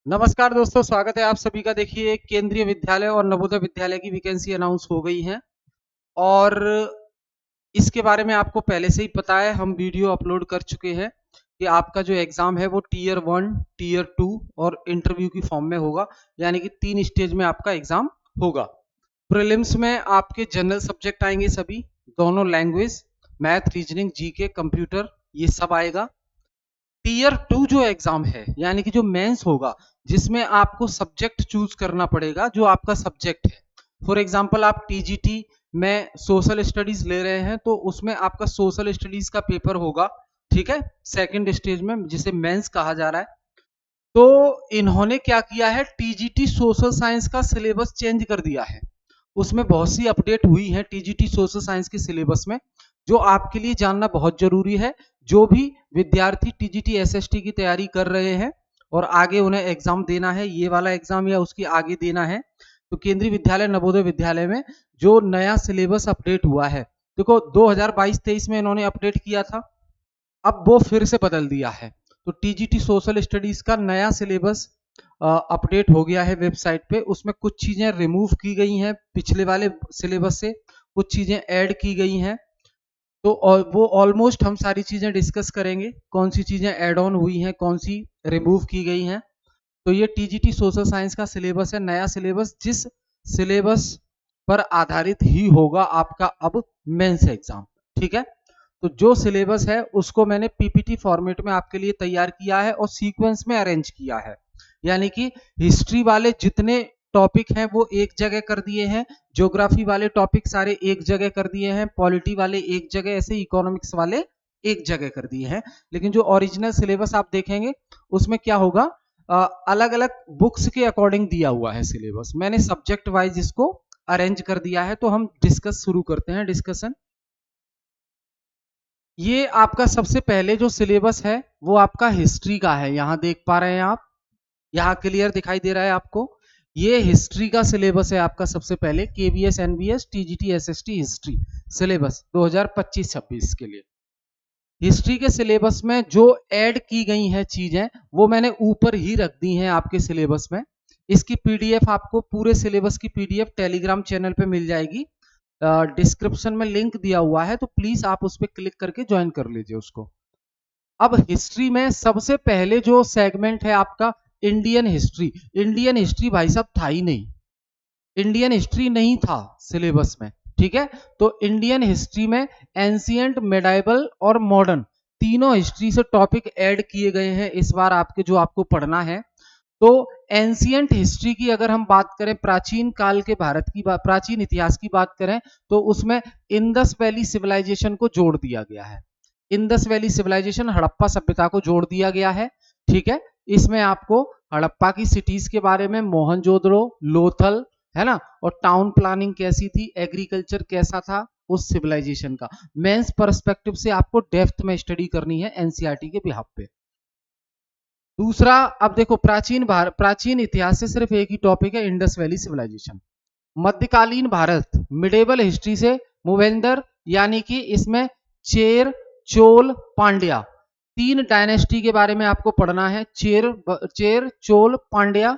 नमस्कार दोस्तों, स्वागत है आप सभी का। देखिए, केंद्रीय विद्यालय और नवोदय विद्यालय की वैकेंसी अनाउंस हो गई है और इसके बारे में आपको पहले से ही पता है। हम वीडियो अपलोड कर चुके हैं कि आपका जो एग्जाम है वो टीयर 1, टीयर 2 और इंटरव्यू की फॉर्म में होगा, यानी कि 3 स्टेज में आपका एग्जाम होगा। प्रीलिम्स में आपके जनरल सब्जेक्ट आएंगे सभी, दोनों language, math, reasoning, GK, computer, ये सब आएगा। टीयर 2 जो एग्जाम है, यानी कि जो मेंस होगा, जिसमें आपको सब्जेक्ट चूज करना पड़ेगा जो आपका सब्जेक्ट है। फॉर एग्जांपल आप टीजीटी में सोशल स्टडीज ले रहे हैं तो उसमें आपका सोशल स्टडीज का पेपर होगा, ठीक है, सेकंड स्टेज में, जिसे मेंस कहा जा रहा है। तो इन्होंने क्या किया है, टीजीटी सोशल साइंस का सिलेबस चेंज कर दिया है। उसमें बहुत सी अपडेट हुई है टीजीटी सोशल साइंस के सिलेबस में, जो आपके लिए जानना बहुत जरूरी है। जो भी विद्यार्थी टीजीटी एसएसटी की तैयारी कर रहे हैं और आगे उन्हें एग्जाम देना है, ये वाला एग्जाम या उसकी आगे देना है, तो केंद्रीय विद्यालय नवोदय विद्यालय में जो नया सिलेबस अपडेट हुआ है, देखो 2022-23 में इन्होंने अपडेट किया था, अब वो फिर से बदल दिया है। तो टीजीटी सोशल स्टडीज का नया सिलेबस अपडेट हो गया है वेबसाइट पे। उसमें कुछ चीजें रिमूव की गई हैं पिछले वाले सिलेबस से, कुछ चीजें ऐड की गई हैं। तो वो ऑलमोस्ट हम सारी चीजें डिस्कस करेंगे, कौन सी चीजें ऐड ऑन हुई हैं, कौन सी रिमूव की गई हैं। तो ये टीजीटी सोशल साइंस का सिलेबस है, नया सिलेबस, जिस सिलेबस पर आधारित ही होगा आपका अब मेंस एग्जाम, ठीक है। तो जो सिलेबस है उसको मैंने पीपीटी फॉर्मेट में आपके लिए तैयार किया है और सीक्वेंस में अरेंज किया है, यानी कि हिस्ट्री वाले जितने टॉपिक हैं वो एक जगह कर दिए हैं, ज्योग्राफी वाले टॉपिक सारे एक जगह कर दिए हैं, पॉलिटी वाले एक जगह, ऐसे इकोनॉमिक्स वाले एक जगह कर दिए हैं। लेकिन जो ओरिजिनल सिलेबस आप देखेंगे उसमें क्या होगा, अलग अलग बुक्स के अकॉर्डिंग दिया हुआ है सिलेबस। मैंने सब्जेक्ट वाइज इसको अरेंज कर दिया है। तो हम डिस्कस शुरू करते हैं, डिस्कशन। ये आपका सबसे पहले जो सिलेबस है वो आपका हिस्ट्री का है, यहां देख पा रहे हैं आप, यहाँ क्लियर दिखाई दे रहा है आपको। ये हिस्ट्री का सिलेबस है आपका, सबसे पहले KVS NBS TGT SST history syllabus 2025-26 के लिए। हिस्ट्री के सिलेबस में जो ऐड की गई हैं चीजें वो मैंने ऊपर ही रख दी हैं आपके सिलेबस में। इसकी पीडीएफ आपको, पूरे सिलेबस की पीडीएफ टेलीग्राम चैनल पे मिल जाएगी, डिस्क्रिप्शन में लिंक दिया हुआ है, तो प्लीज आप उस पर क्लिक करके ज्वाइन कर लीजिए उसको। अब हिस्ट्री में सबसे पहले जो सेगमेंट है आपका इंडियन हिस्ट्री। इंडियन हिस्ट्री भाई साहब था ही नहीं, इंडियन हिस्ट्री नहीं था सिलेबस में, ठीक है। तो इंडियन हिस्ट्री में एंशियंट, मेडाइवल और मॉडर्न, तीनों हिस्ट्री से टॉपिक ऐड किए गए हैं इस बार आपके, जो आपको पढ़ना है। तो एंशियंट हिस्ट्री की अगर हम बात करें, प्राचीन काल के भारत की बात, प्राचीन इतिहास की बात करें, तो उसमें इंडस वैली सिविलाइजेशन को जोड़ दिया गया है। इंडस वैली सिविलाइजेशन, हड़प्पा सभ्यता को जोड़ दिया गया है, ठीक है। इसमें आपको हड़प्पा की सिटीज के बारे में, मोहनजोदड़ो, लोथल, है ना, और टाउन प्लानिंग कैसी थी, एग्रीकल्चर कैसा था उस सिविलाइजेशन का, मेंस पर्सपेक्टिव से आपको डेप्थ में स्टडी करनी है एनसीईआरटी के बिहाफ पे। दूसरा, अब देखो, प्राचीन इतिहास से सिर्फ एक ही टॉपिक है, इंडस वैली सिविलाइजेशन। मध्यकालीन भारत, मिडेवल हिस्ट्री से मूवेंदर, यानी कि इसमें चेर, चोल, पांड्या, तीन डायनेस्टी के बारे में आपको पढ़ना है। चेर, चोल, पांड्या,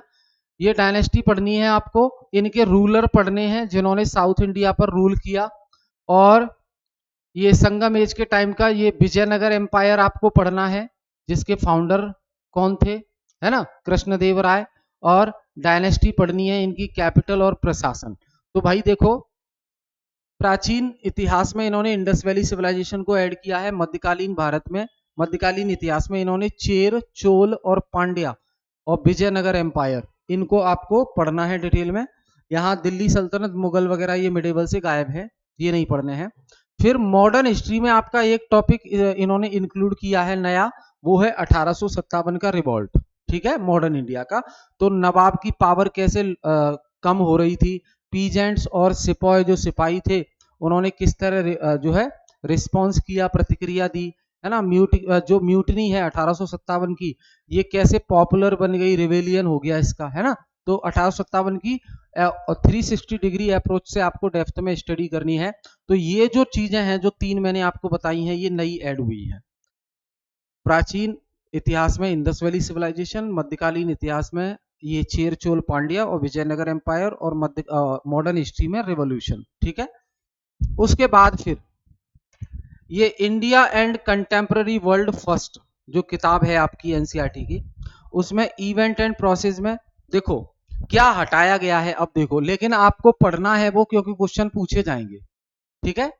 ये डायनेस्टी पढ़नी है आपको। इनके रूलर पढ़ने हैं जिन्होंने साउथ इंडिया पर रूल किया। और ये संगम एज के टाइम का ये विजयनगर एम्पायर आपको पढ़ना है, जिसके फाउंडर कौन थे, है ना, कृष्णदेव राय। और डायनेस्टी पढ़नी है इनकी, कैपिटल और प्रशासन। तो भाई देखो, प्राचीन इतिहास में इन्होंने इंडस वैली सिविलाइजेशन को ऐड किया है। मध्यकालीन भारत में, मध्यकालीन इतिहास में इन्होंने चेर, चोल और पांड्या और विजयनगर एम्पायर, इनको आपको पढ़ना है डिटेल में। यहाँ दिल्ली सल्तनत, मुगल वगैरह ये मिडेवल से गायब है, ये नहीं पढ़ने हैं। फिर मॉडर्न हिस्ट्री में आपका एक टॉपिक इन्होंने इंक्लूड किया है नया, वो है 1857 का रिवॉल्ट, ठीक है, मॉडर्न इंडिया का। तो नवाब की पावर कैसे कम हो रही थी, पीजेंट्स और सिपाही, जो सिपाही थे, उन्होंने किस तरह जो है रिस्पॉन्स किया, प्रतिक्रिया दी, है ना। जो म्यूटनी है 1857 की, ये कैसे पॉपुलर बन गई, रिवेलियन हो गया इसका, है ना। तो 1857 की 360 डिग्री अप्रोच से आपको डेप्थ में स्टडी करनी है। तो ये जो चीजें हैं, जो तीन मैंने आपको बताई हैं, ये नई ऐड हुई है। प्राचीन इतिहास में इंडस वैली सिविलाइजेशन, मध्यकालीन इतिहास में ये चेर चोल पांड्या और विजयनगर एम्पायर, और मध्य मॉडर्न हिस्ट्री में रिवॉल्यूशन। ठीक है, उसके बाद फिर ये India and contemporary world first जो किताब है आपकी एनसीईआरटी की, उसमें इवेंट एंड प्रोसेस में देखो क्या हटाया गया है। अब देखो, लेकिन आपको पढ़ना है वो, क्योंकि क्वेश्चन पूछे जाएंगे। ठीक है,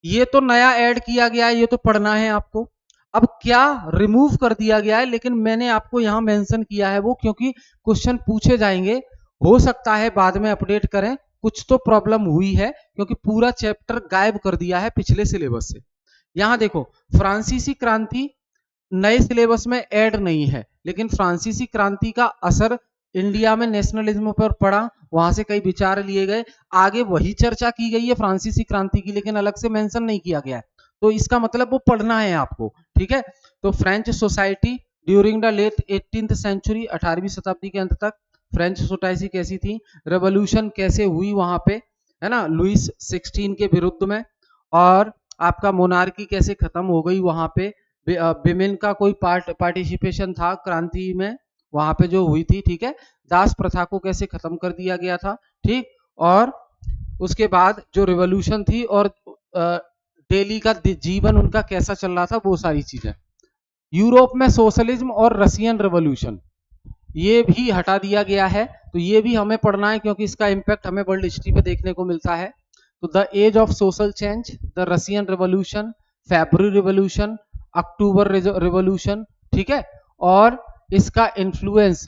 ये तो नया ऐड किया गया है, ये तो पढ़ना है आपको। अब क्या रिमूव कर दिया गया है, लेकिन मैंने आपको यहां मेंशन किया है वो, क्योंकि क्वेश्चन पूछे जाएंगे, हो सकता है बाद में अपडेट करें। कुछ तो प्रॉब्लम हुई है, क्योंकि पूरा चैप्टर गायब कर दिया है पिछले सिलेबस से। यहां देखो, फ्रांसीसी क्रांति नए सिलेबस में ऐड नहीं है, लेकिन फ्रांसीसी क्रांति का असर इंडिया में नेशनलिज्म पर पड़ा, वहां से कई विचार लिए गए, आगे वही चर्चा की गई है फ्रांसीसी क्रांति की, लेकिन अलग से मेंशन नहीं किया गया है। तो इसका मतलब वो पढ़ना है आपको। ठीक है, तो French society during the late 18th century, 18वीं शताब्दी के अंत तक फ्रेंच सोसाइटी कैसी थी, रेवोल्यूशन कैसे हुई वहां पे, है ना, लुइस 16 के विरुद्ध में, और आपका मोनार्की कैसे खत्म हो गई वहां पे, विमेन का कोई पार्टिसिपेशन था क्रांति में वहां पे जो हुई थी। ठीक है, दास प्रथा को कैसे खत्म कर दिया गया था। ठीक, और उसके बाद जो रिवॉल्यूशन थी और डेली का जीवन उनका कैसा चल रहा था, वो सारी चीजें। यूरोप में सोशलिज्म और रशियन रिवॉल्यूशन ये भी हटा दिया गया है, तो ये भी हमें पढ़ना है, क्योंकि इसका इम्पैक्ट हमें वर्ल्ड हिस्ट्री में देखने को मिलता है। तो the age of social change, the Russian revolution, February revolution, October revolution. ठीक है, और इसका इन्फ्लुएंस,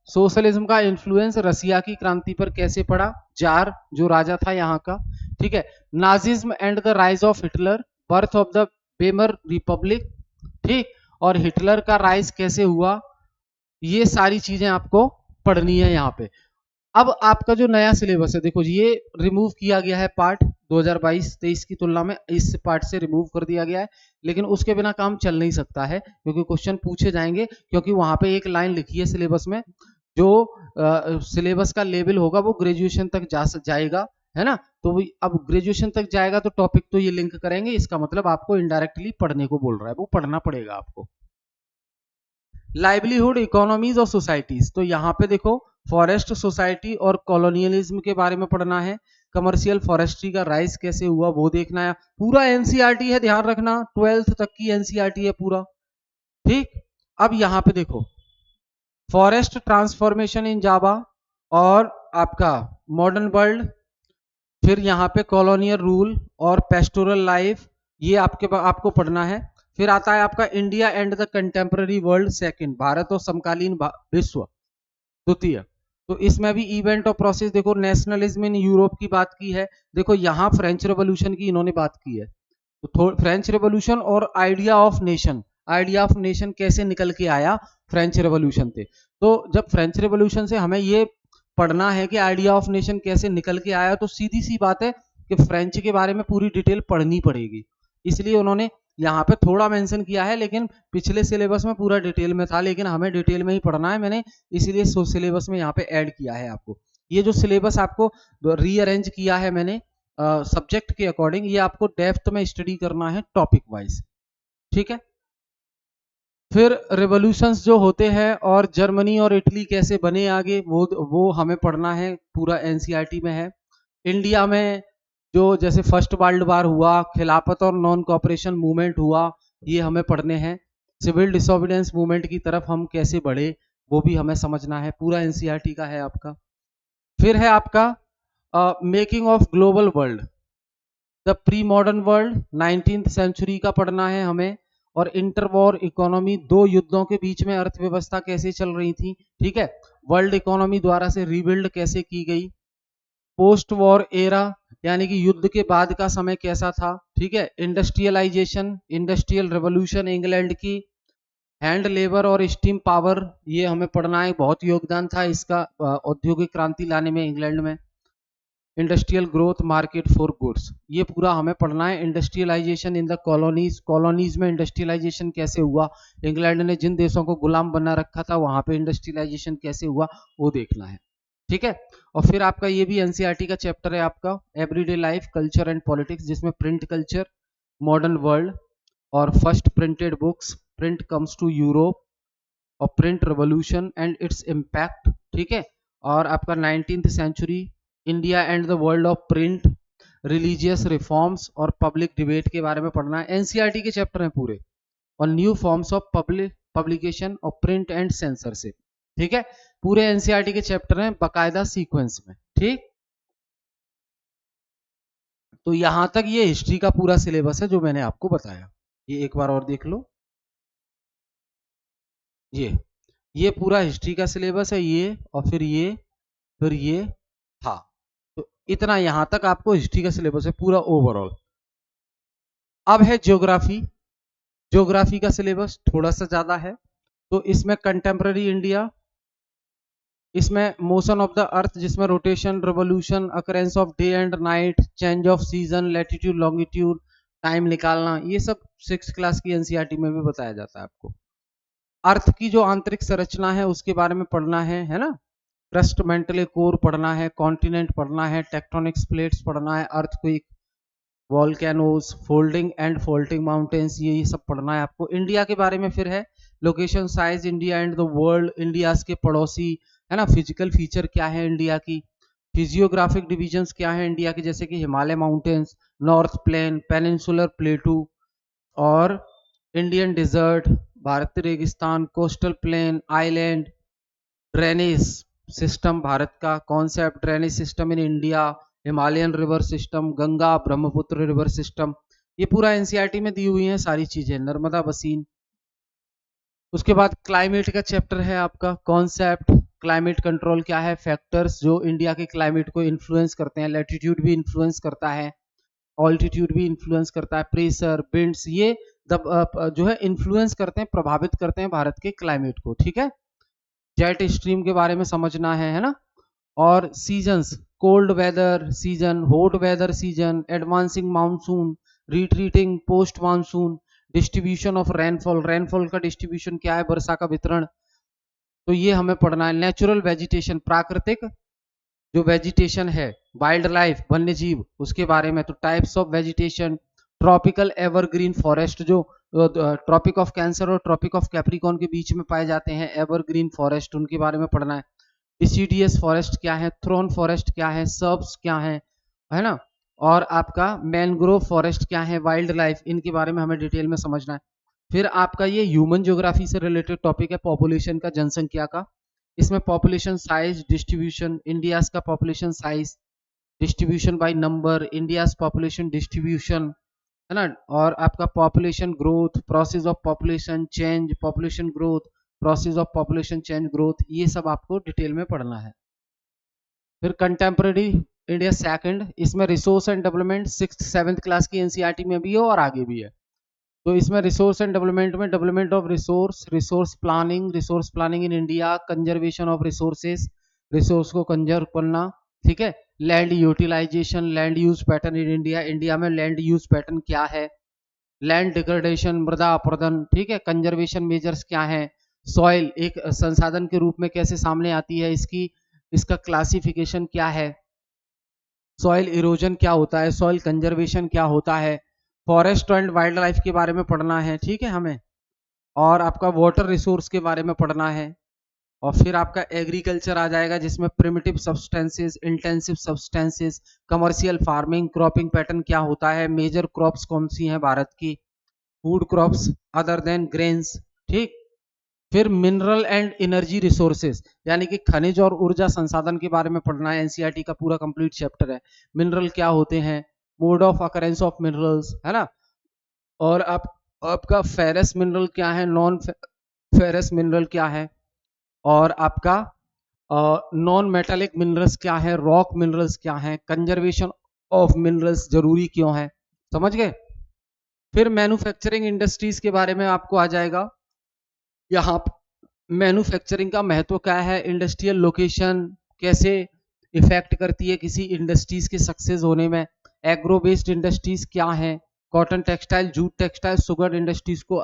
सोशलिज्म का इन्फ्लुएंस रसिया की क्रांति पर कैसे पड़ा, जार जो राजा था यहाँ का। ठीक है, Nazism and the rise of Hitler, birth of the Weimar Republic. ठीक, और हिटलर का राइज कैसे हुआ, ये सारी चीजें आपको पढ़नी है यहाँ पे। अब आपका जो नया सिलेबस है, देखो ये रिमूव किया गया है पार्ट 2022-23 की तुलना में, इस पार्ट से रिमूव कर दिया गया है, लेकिन उसके बिना काम चल नहीं सकता है, क्योंकि क्वेश्चन पूछे जाएंगे। क्योंकि वहां पे एक लाइन लिखी है सिलेबस में, जो सिलेबस का लेवल होगा वो ग्रेजुएशन तक जाएगा, है ना। तो अब ग्रेजुएशन तक जाएगा तो टॉपिक तो ये लिंक करेंगे, इसका मतलब आपको इनडायरेक्टली पढ़ने को बोल रहा है, वो पढ़ना पड़ेगा आपको। लाइवलीहुड इकोनॉमीज और सोसाइटीज, तो यहाँ पे देखो फॉरेस्ट सोसाइटी और कॉलोनियलिज्म के बारे में पढ़ना है, कमर्शियल फॉरेस्ट्री का राइज कैसे हुआ वो देखना है। पूरा एनसीईआरटी है, ध्यान रखना, 12th तक की एनसीईआरटी है पूरा। ठीक, अब यहाँ पे देखो फॉरेस्ट ट्रांसफॉर्मेशन इन जावा और आपका मॉडर्न वर्ल्ड, फिर यहाँ पे कॉलोनियल रूल और पेस्टोरल लाइफ, ये आपको पढ़ना है। फिर आता है आपका India and the contemporary world second, Bharat और समकालीन विश्व द्वितीय। तो इसमें भी इवेंट और प्रोसेस, देखो नेशनलिज्म इन यूरोप की बात की है, देखो यहाँ फ्रेंच रेवोल्यूशन की इन्होंने बात की है। तो फ्रेंच रेवोल्यूशन और idea of nation, idea of nation कैसे निकल के आया फ्रेंच रेवोल्यूशन से। तो जब फ्रेंच रेवोल्यूशन से हमें ये पढ़ना है कि आइडिया ऑफ नेशन कैसे निकल के आया, तो सीधी सी बात है कि फ्रेंच के बारे में पूरी डिटेल पढ़नी पड़ेगी, इसलिए उन्होंने यहाँ पे थोड़ा मेंशन किया है, लेकिन पिछले सिलेबस में पूरा डिटेल में था, लेकिन हमें डिटेल में ही पढ़ना है, मैंने इसीलिए सिलेबस में यहाँ पे ऐड किया है आपको। ये जो सिलेबस आपको रीअरेंज किया है मैंने सब्जेक्ट के अकॉर्डिंग, ये आपको डेप्थ में स्टडी करना है टॉपिक वाइज। ठीक है, फिर रिवॉल्यूशंस जो होते हैं और जर्मनी और इटली कैसे बने आगे, वो हमें पढ़ना है, पूरा एनसीईआरटी में है। इंडिया में जो जैसे फर्स्ट वर्ल्ड वार हुआ, खिलाफत और नॉन कॉपरेशन मूवमेंट हुआ, ये हमें पढ़ने हैं। सिविल डिसोबीडियंस मूवमेंट की तरफ हम कैसे बढ़े, वो भी हमें समझना है, पूरा एनसीईआरटी का है आपका। फिर है आपका making of global world, the pre modern world, 19th century का पढ़ना है हमें। और इंटर वॉर इकोनॉमी, दो युद्धों के बीच में अर्थव्यवस्था कैसे चल रही थी। ठीक है, वर्ल्ड इकोनॉमी द्वारा से रीबिल्ड कैसे की गई। पोस्ट वॉर एरा, यानी कि युद्ध के बाद का समय कैसा था। ठीक है, इंडस्ट्रियलाइजेशन, इंडस्ट्रियल रेवोल्यूशन इंग्लैंड की, हैंड लेबर और स्टीम पावर, ये हमें पढ़ना है, बहुत योगदान था इसका औद्योगिक क्रांति लाने में इंग्लैंड में। Industrial growth, market for goods, ये पूरा हमें पढ़ना है। Industrialisation in the colonies, colonies में इंडस्ट्रियलाइजेशन कैसे हुआ, इंग्लैंड ने जिन देशों को गुलाम बना रखा था वहां पे इंडस्ट्रियलाइजेशन कैसे हुआ, वो देखना है। ठीक है, और फिर आपका ये भी एनसीईआरटी का चैप्टर है आपका everyday life, culture and politics, जिसमें प्रिंट कल्चर, मॉडर्न वर्ल्ड और first printed books, print comes to Europe, और print revolution and its impact, ठीक है। और आपका 19th century, India and the world of print, religious reforms और public debate के बारे में पढ़ना है। एनसीईआरटी के चैप्टर हैं पूरे। और new forms of publication of print and censorship, ठीक है। पूरे एनसीईआरटी के चैप्टर हैं बाकायदा सीक्वेंस में, ठीक। तो यहां तक ये हिस्ट्री का पूरा सिलेबस है जो मैंने आपको बताया। ये एक बार और देख लो, ये पूरा हिस्ट्री का सिलेबस है, ये और फिर ये था। तो इतना यहां तक आपको हिस्ट्री का सिलेबस है पूरा ओवरऑल। अब है ज्योग्राफी। ज्योग्राफी का सिलेबस थोड़ा सा ज्यादा है। तो इसमें कंटेम्पररी इंडिया, इसमें मोशन ऑफ द अर्थ जिसमें rotation, revolution, occurrence of day and night, change off season, latitude longitude, time निकालना, ये सब 6th क्लास की एनसीईआरटी में भी बताया जाता है आपको। अर्थ की जो आंतरिक संरचना है उसके बारे में पढ़ना है ना। क्रस्ट मेंटले कोर पढ़ना है, कॉन्टिनेंट पढ़ना है, टेक्टोनिक्स प्लेट्स पढ़ना है, earthquake, volcanoes, folding and faulting mountains, ये सब पढ़ना है आपको। इंडिया के बारे में फिर है location, size, India and the world, India के पड़ोसी, है ना। फिजिकल फीचर क्या है इंडिया की, फिजियोग्राफिक डिविजन्स क्या है इंडिया के, जैसे कि Himalaya mountains, north plain, peninsular plateau और इंडियन डिजर्ट, भारतीय रेगिस्तान, coastal plain, island, drainage system Bharat का, concept drainage system in India, Himalayan river system, Ganga Brahmaputra river system, ये पूरा एनसीईआरटी में दी हुई है सारी चीजें, नर्मदा बसीन। उसके बाद क्लाइमेट का चैप्टर है आपका, कॉन्सेप्ट, क्लाइमेट कंट्रोल क्या है, फैक्टर्स जो इंडिया के क्लाइमेट को इन्फ्लुएंस करते हैं, लैटिट्यूड भी इन्फ्लुएंस करता है, ऑल्टीट्यूड भी इन्फ्लुएंस करता है, प्रेशर, विंड्स, ये जो है इन्फ्लुएंस करते हैं, प्रभावित करते हैं भारत के क्लाइमेट को, ठीक है। जेट स्ट्रीम के बारे में समझना है ना। और seasons, cold weather season, hot weather season, advancing monsoon, retreating post monsoon, distribution of rainfall, rainfall का डिस्ट्रीब्यूशन क्या है, वर्षा का वितरण, तो ये हमें पढ़ना है। नेचुरल वेजिटेशन, प्राकृतिक जो वेजिटेशन है, वाइल्ड लाइफ, वन्य जीव, उसके बारे में। तो types of vegetation, tropical evergreen forest जो ट्रॉपिक ऑफ कैंसर और ट्रॉपिक ऑफ कैप्रिकॉन के बीच में पाए जाते हैं, एवरग्रीन फॉरेस्ट, उनके बारे में पढ़ना है। डिसीडियस फॉरेस्ट क्या है, थ्रोन फॉरेस्ट क्या है, सर्ब्स क्या है ना। और आपका मैनग्रोव फॉरेस्ट क्या है, वाइल्ड लाइफ, इनके बारे में हमें डिटेल में समझना है। फिर आपका ये ह्यूमन ज्योग्राफी से रिलेटेड टॉपिक है, पॉपुलेशन का, जनसंख्या का। इसमें पॉपुलेशन साइज डिस्ट्रीब्यूशन, इंडिया का population size, distribution by number, India population distribution, है ना। और आपका population growth, process of population change, population growth, process of population change growth, ये सब आपको डिटेल में पढ़ना है। फिर कंटेम्पररी इंडिया सेकंड, इसमें resource and development 6th 7th class की एनसीईआरटी में भी है और आगे भी है। तो इसमें रिसोर्स एंड डेवलपमेंट में development of resource, resource planning in India, conservation of resources, resource को कंजर्व करना, ठीक है। Land utilisation, land use pattern in India, India में लैंड यूज पैटर्न क्या है, लैंड डिग्रेडेशन, मृदा अपरदन, ठीक है। कंजर्वेशन मेजर्स क्या है, सॉइल एक संसाधन के रूप में कैसे सामने आती है, इसका क्लासिफिकेशन क्या है, सॉइल इरोजन क्या होता है, सॉइल कंजर्वेशन क्या होता है, फॉरेस्ट एंड वाइल्ड लाइफ के बारे में पढ़ना है, ठीक है हमें। और आपका वाटर रिसोर्स के बारे में पढ़ना है। और फिर आपका एग्रीकल्चर आ जाएगा जिसमें primitive substances, intensive substances, commercial farming, cropping pattern क्या होता है, मेजर क्रॉप्स कौन सी हैं भारत की, food crops other than grains, ठीक। फिर मिनरल एंड एनर्जी रिसोर्सेज, यानी कि खनिज और ऊर्जा संसाधन के बारे में पढ़ना है, एनसीईआरटी का पूरा कंप्लीट चैप्टर है। मिनरल क्या होते हैं, mode of occurrence of minerals, है ना। और आपका फेरस मिनरल क्या है, नॉन फेरस मिनरल क्या है, और आपका नॉन मेटालिक मिनरल्स क्या है, रॉक मिनरल्स क्या है, कंजर्वेशन ऑफ मिनरल्स जरूरी क्यों है, समझ गए। फिर मैन्युफैक्चरिंग इंडस्ट्रीज के बारे में आपको आ जाएगा। यहाँ मैन्युफैक्चरिंग का महत्व क्या है, इंडस्ट्रियल लोकेशन कैसे इफेक्ट करती है किसी इंडस्ट्रीज के सक्सेस होने में, एग्रो बेस्ड इंडस्ट्रीज क्या है, cotton textile, jute textile, sugar industries को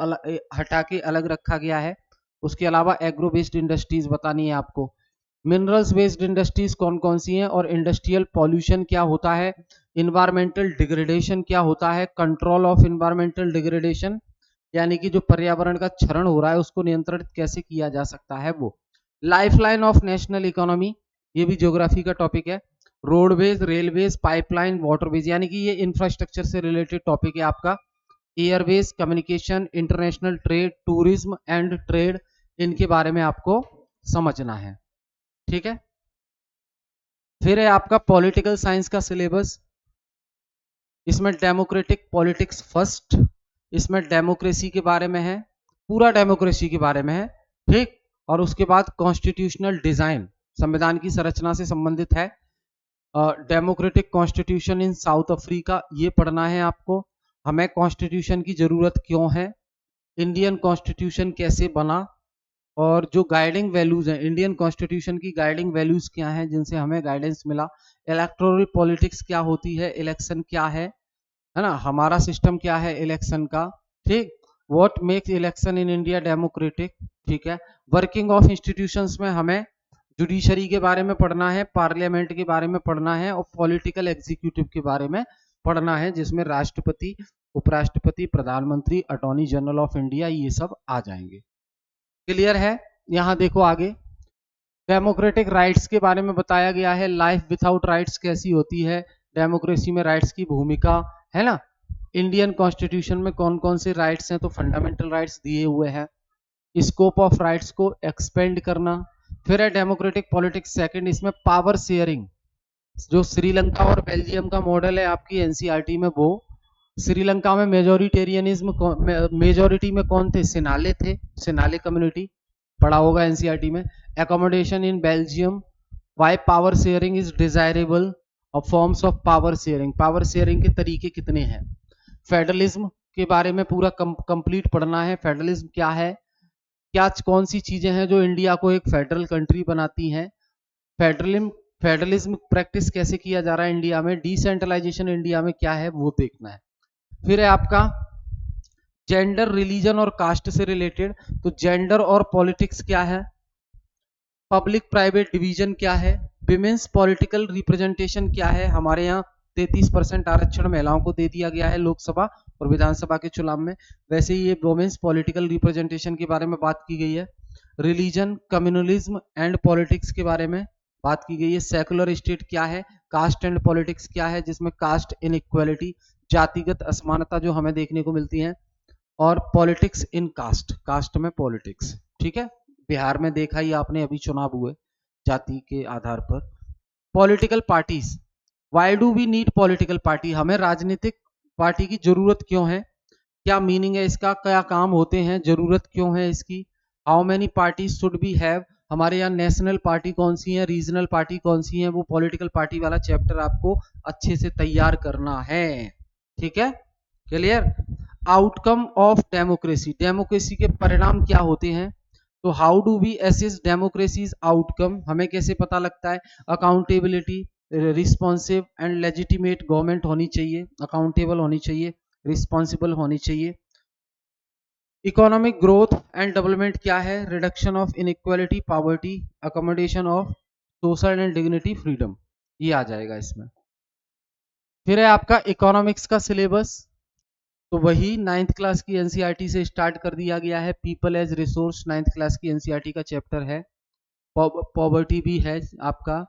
हटा के अलग रखा गया है। उसके अलावा एग्रो बेस्ड इंडस्ट्रीज बतानी है आपको। मिनरल्स बेस्ड इंडस्ट्रीज कौन कौन सी हैं, और इंडस्ट्रियल पॉल्यूशन क्या होता है, इन्वायरमेंटल डिग्रेडेशन क्या होता है, कंट्रोल ऑफ इन्वायरमेंटल डिग्रेडेशन, यानी कि जो पर्यावरण का क्षरण हो रहा है उसको नियंत्रित कैसे किया जा सकता है वो। लाइफलाइन ऑफ नेशनल इकोनॉमी, ये भी ज्योग्राफी का टॉपिक है। रोडवेज, रेलवेज, पाइपलाइन, वाटरवेज, यानी कि ये इंफ्रास्ट्रक्चर से रिलेटेड टॉपिक है आपका। Airways, communication, international trade, tourism and trade, इनके बारे में आपको समझना है। ठीक है, फिर है आपका पॉलिटिकल साइंस का सिलेबस। इसमें डेमोक्रेटिक पॉलिटिक्स फर्स्ट, इसमें डेमोक्रेसी के बारे में है, पूरा डेमोक्रेसी के बारे में है। ठीक, और उसके बाद कॉन्स्टिट्यूशनल डिजाइन, संविधान की संरचना से संबंधित है। Democratic constitution in south Africa, ये पढ़ना है आपको। हमें कॉन्स्टिट्यूशन की जरूरत क्यों है, इंडियन कॉन्स्टिट्यूशन कैसे बना, और जो गाइडिंग वैल्यूज हैं इंडियन कॉन्स्टिट्यूशन की, गाइडिंग वैल्यूज क्या हैं जिनसे हमें गाइडेंस मिला। इलेक्टोरल पॉलिटिक्स क्या होती है, इलेक्शन क्या है ना, हमारा सिस्टम क्या है इलेक्शन का। ठीक, what makes election in India democratic. ठीक है, वर्किंग ऑफ इंस्टीट्यूशंस में हमें जुडिशरी के बारे में पढ़ना है, पार्लियामेंट के बारे में पढ़ना है, और पॉलिटिकल एग्जीक्यूटिव के बारे में पढ़ना है, जिसमें राष्ट्रपति, उपराष्ट्रपति, प्रधानमंत्री, अटॉर्नी जनरल ऑफ इंडिया, ये सब आ जाएंगे। क्लियर है। यहां देखो आगे, डेमोक्रेटिक राइट्स के बारे में बताया गया है। लाइफ विदाउट राइट्स कैसी होती है, डेमोक्रेसी में राइट्स की भूमिका, है ना। इंडियन कॉन्स्टिट्यूशन में कौन कौन से राइट्स हैं, तो फंडामेंटल राइट्स दिए हुए हैं। स्कोप ऑफ राइट्स को एक्सपेंड करना। फिर है डेमोक्रेटिक पॉलिटिक्स सेकंड, इसमें पावर शेयरिंग, जो श्रीलंका और बेल्जियम का मॉडल है आपकी एनसीईआरटी में, वो श्रीलंका में मेजोरिटेरियनिज्म, मेजोरिटी में कौन थे, सेनाले थे, सेनाले कम्युनिटी, पढ़ा होगा एनसीईआरटी में। Accommodation in Belgium, why power sharing is desirable, और forms of power sharing, power sharing के तरीके कितने हैं। फेडरलिज्म के बारे में पूरा कंप्लीट पढ़ना है, फेडरलिज्म क्या है, क्या कौन सी चीजें हैं जो इंडिया को एक फेडरल कंट्री बनाती हैं। फेडरलिज्म प्रैक्टिस कैसे किया जा रहा है इंडिया में, डिसेंट्रलाइजेशन इंडिया में क्या है वो देखना है। फिर है आपका जेंडर, रिलीजन और कास्ट से रिलेटेड, तो जेंडर और पॉलिटिक्स क्या है, पब्लिक प्राइवेट डिवीजन क्या है, विमेन्स पॉलिटिकल रिप्रेजेंटेशन क्या है। हमारे यहाँ 33% आरक्षण महिलाओं को दे दिया गया है लोकसभा और विधानसभा के चुनाव में, वैसे ही ये वुमेन्स पॉलिटिकल रिप्रेजेंटेशन के बारे में बात की गई है। रिलीजन, कम्युनलिज्म एंड पॉलिटिक्स के बारे में बात की गई है। सेकुलर स्टेट क्या है, कास्ट एंड पॉलिटिक्स क्या है, जिसमें कास्ट इनइक्वालिटी, जातिगत असमानता जो हमें देखने को मिलती है, और पॉलिटिक्स इन कास्ट, कास्ट में पॉलिटिक्स। ठीक है, बिहार में देखा ही आपने, अभी चुनाव हुए जाति के आधार पर। Political parties, why do we need political party, हमें राजनीतिक पार्टी की जरूरत क्यों है, क्या मीनिंग है इसका, क्या काम होते हैं, जरूरत क्यों है इसकी। How many parties should be have, हमारे यहाँ नेशनल पार्टी कौन सी है, रीजनल पार्टी कौन सी है, वो पॉलिटिकल पार्टी वाला चैप्टर आपको अच्छे से तैयार करना है। ठीक है, clear. Outcome of democracy, democracy के परिणाम क्या होते हैं, तो how do we assess democracy's outcome, हमें कैसे पता लगता है। Accountability, responsive and legitimate government होनी चाहिए, अकाउंटेबल होनी चाहिए, रिस्पॉन्सिबल होनी चाहिए। इकोनॉमिक ग्रोथ एंड डेवलपमेंट क्या है, reduction of inequality, poverty, accommodation of social and dignity, freedom, ये आ जाएगा इसमें। फिर है आपका इकोनॉमिक्स का सिलेबस, तो वही 9th क्लास की एनसीईआरटी से स्टार्ट कर दिया गया है। People as resource 9th class की एनसीईआरटी का चैप्टर है। पॉवर्टी भी है आपका,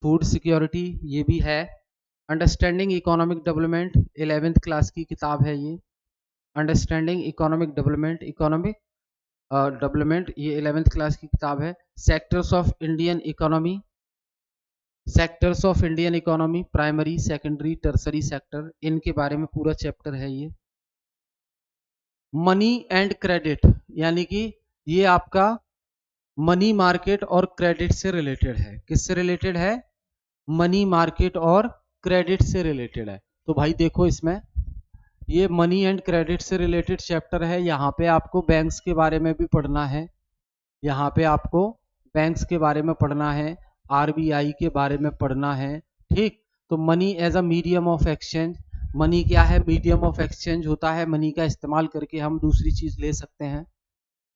फूड सिक्योरिटी ये भी है। Understanding economic development 11th class की किताब है ये, understanding economic development, economic development, ये 11th क्लास की किताब है। Sectors of Indian economy, sectors of Indian economy, primary, secondary, tertiary sector, इनके बारे में पूरा चैप्टर है ये। मनी एंड क्रेडिट, यानी कि ये आपका मनी मार्केट और क्रेडिट से रिलेटेड है। किससे रिलेटेड है, मनी मार्केट और क्रेडिट से रिलेटेड है। तो भाई देखो इसमें ये मनी एंड क्रेडिट से रिलेटेड चैप्टर है। यहाँ पे आपको बैंक्स के बारे में भी पढ़ना है, यहाँ पे आपको बैंक्स के बारे में पढ़ना है, आरबीआई के बारे में पढ़ना है। ठीक, तो money as a medium of exchange, money क्या है, मीडियम ऑफ एक्सचेंज होता है, मनी का इस्तेमाल करके हम दूसरी चीज ले सकते हैं।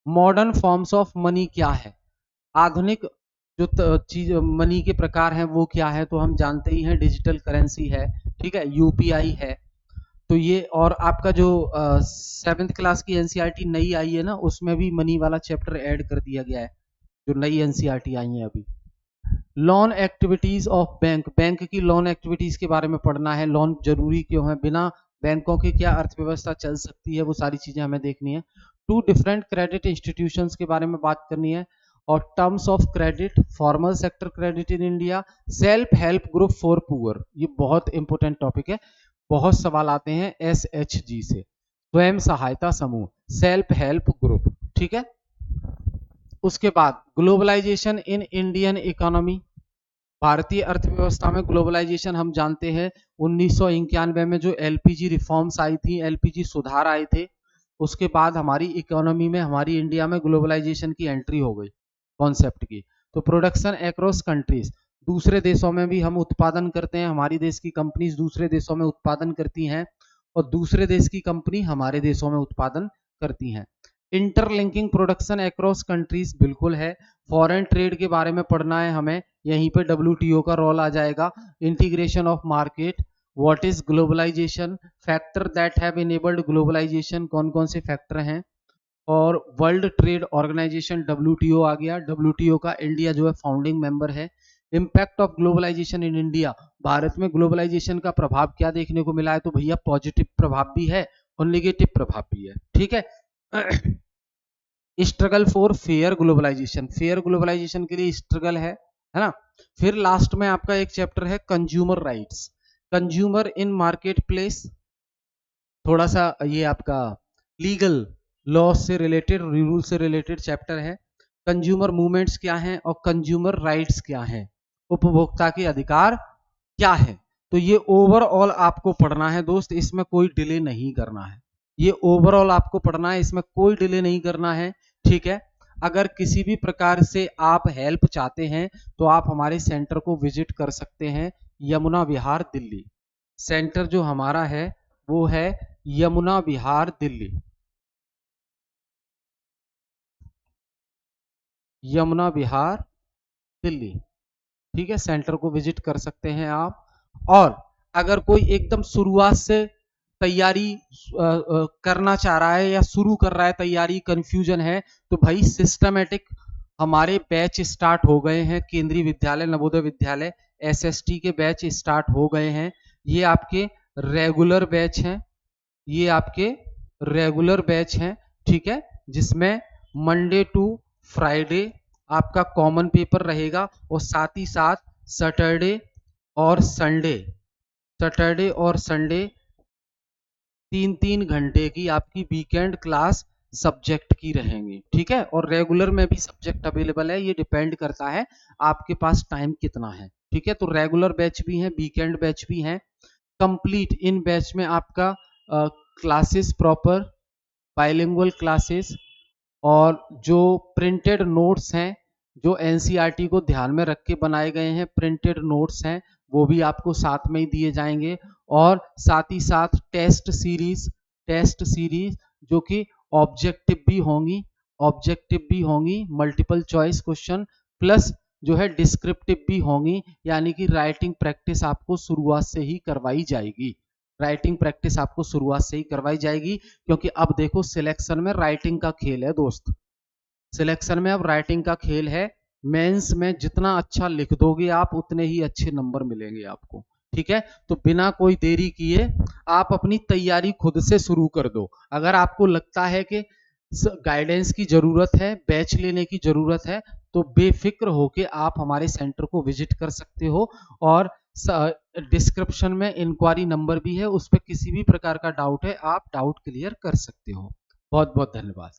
मॉडर्न फॉर्म्स ऑफ मनी क्या है, आधुनिक जो चीज मनी के प्रकार हैं वो क्या है, तो हम जानते ही हैं डिजिटल करेंसी है, ठीक है, यूपीआई है। तो ये, और आपका जो 7th क्लास की एनसीईआरटी नई आई है ना, उसमें भी मनी वाला चैप्टर ऐड कर दिया गया है, जो नई एनसीईआरटी आई है अभी। Loan activities of bank, bank की लोन एक्टिविटीज के बारे में पढ़ना है, लोन जरूरी क्यों है, बिना बैंकों के क्या अर्थव्यवस्था चल सकती है, वो सारी चीजें हमें देखनी है। 2 डिफरेंट क्रेडिट इंस्टीट्यूशंस के बारे में बात करनी है, और terms of credit, formal sector credit in India, self help group for poor, ये बहुत इंपॉर्टेंट टॉपिक है, बहुत सवाल आते हैं SHG से, स्वयं सहायता समूह, सेल्फ हेल्प ग्रुप, ठीक है। उसके बाद ग्लोबलाइजेशन इन इंडियन इकोनॉमी, भारतीय अर्थव्यवस्था में ग्लोबलाइजेशन हम जानते हैं 1991 में जो एलपीजी रिफॉर्म्स आई थी, एलपीजी सुधार आए थे, उसके बाद हमारी इकोनॉमी में, हमारी इंडिया में ग्लोबलाइजेशन की एंट्री हो गई कॉन्सेप्ट की। तो प्रोडक्शन अक्रॉस कंट्रीज, दूसरे देशों में भी हम उत्पादन करते हैं, हमारी देश की कंपनीज दूसरे देशों में उत्पादन करती हैं, और दूसरे देश की कंपनी हमारे देशों में उत्पादन करती हैं। इंटरलिंकिंग प्रोडक्शन अक्रॉस कंट्रीज बिल्कुल है। फॉरेन ट्रेड के बारे में पढ़ना है हमें, यहीं पे WTO का रोल आ जाएगा। Integration of market, what is globalisation, factor that have enabled globalisation, कौन कौन से फैक्टर हैं, और वर्ल्ड ट्रेड ऑर्गेनाइजेशन WTO आ गया, WTO का इंडिया जो है फाउंडिंग मेंबर है। Impact of globalisation in India, भारत में ग्लोबलाइजेशन का प्रभाव क्या देखने को मिला है, तो भैया पॉजिटिव प्रभाव भी है और नेगेटिव प्रभाव भी है, ठीक है। Struggle for fair globalisation, fair globalisation के लिए स्ट्रगल है ना। फिर लास्ट में आपका एक चैप्टर है consumer rights, consumer in market place, थोड़ा सा ये आपका लीगल लॉ से रिलेटेड, रूल से रिलेटेड चैप्टर है। कंज्यूमर मूवमेंट्स क्या हैं और कंज्यूमर राइट्स क्या हैं, उपभोक्ता के अधिकार क्या है। तो ये ओवरऑल आपको पढ़ना है दोस्त, इसमें कोई डिले नहीं करना है, ये ओवरऑल आपको पढ़ना है, इसमें कोई डिले नहीं करना है, ठीक है। अगर किसी भी प्रकार से आप हेल्प चाहते हैं तो आप हमारे सेंटर को विजिट कर सकते हैं, यमुना विहार दिल्ली। सेंटर जो हमारा है वो है यमुना विहार दिल्ली, यमुना विहार दिल्ली, ठीक है। सेंटर को विजिट कर सकते हैं आप। और अगर कोई एकदम शुरुआत से तैयारी करना चाह रहा है या शुरू कर रहा है तैयारी, कंफ्यूजन है, तो भाई सिस्टमेटिक हमारे बैच स्टार्ट हो गए हैं, केंद्रीय विद्यालय नवोदय विद्यालय SST के बैच स्टार्ट हो गए हैं। ये आपके रेगुलर बैच हैं, ये आपके रेगुलर बैच हैं, ठीक है, जिसमें मंडे टू फ्राइडे आपका कॉमन पेपर रहेगा, और साथ ही साथ सैटरडे और संडे, सैटरडे और संडे 3-3 घंटे की आपकी वीकेंड क्लास सब्जेक्ट की रहेंगी, ठीक है। और रेगुलर में भी सब्जेक्ट अवेलेबल है, ये डिपेंड करता है आपके पास टाइम कितना है, ठीक है। तो रेगुलर बैच भी हैं, वीकेंड बैच भी हैं। कंप्लीट इन बैच में आपका क्लासेस प्रॉपर बाइलिंगुअल क्लासेस, और जो प्रिंटेड नोट्स हैं, जो एनसीईआरटी को ध्यान में रख के बनाए गए हैं प्रिंटेड नोट्स हैं, वो भी आपको साथ में ही दिए जाएंगे। और साथ ही साथ टेस्ट सीरीज जो कि ऑब्जेक्टिव भी होंगी, मल्टीपल चॉइस क्वेश्चन प्लस जो है डिस्क्रिप्टिव भी होंगी, यानी कि राइटिंग प्रैक्टिस आपको शुरुआत से ही करवाई जाएगी, राइटिंग प्रैक्टिस आपको शुरुआत से ही करवाई जाएगी। क्योंकि अब देखो सिलेक्शन में राइटिंग का खेल है दोस्त, सिलेक्शन में अब राइटिंग का खेल है। मेंस में जितना अच्छा लिख दोगे आप उतने ही अच्छे नंबर मिलेंगे आपको, ठीक है। तो बिना कोई देरी किए आप अपनी तैयारी खुद से शुरू कर दो। अगर आपको लगता है कि गाइडेंस की जरूरत है, बैच लेने की जरूरत है, तो बेफिक्र होके आप हमारे सेंटर को विजिट कर सकते हो, और डिस्क्रिप्शन में इंक्वायरी नंबर भी है, उस पर किसी भी प्रकार का डाउट है आप डाउट क्लियर कर सकते हो। बहुत बहुत धन्यवाद।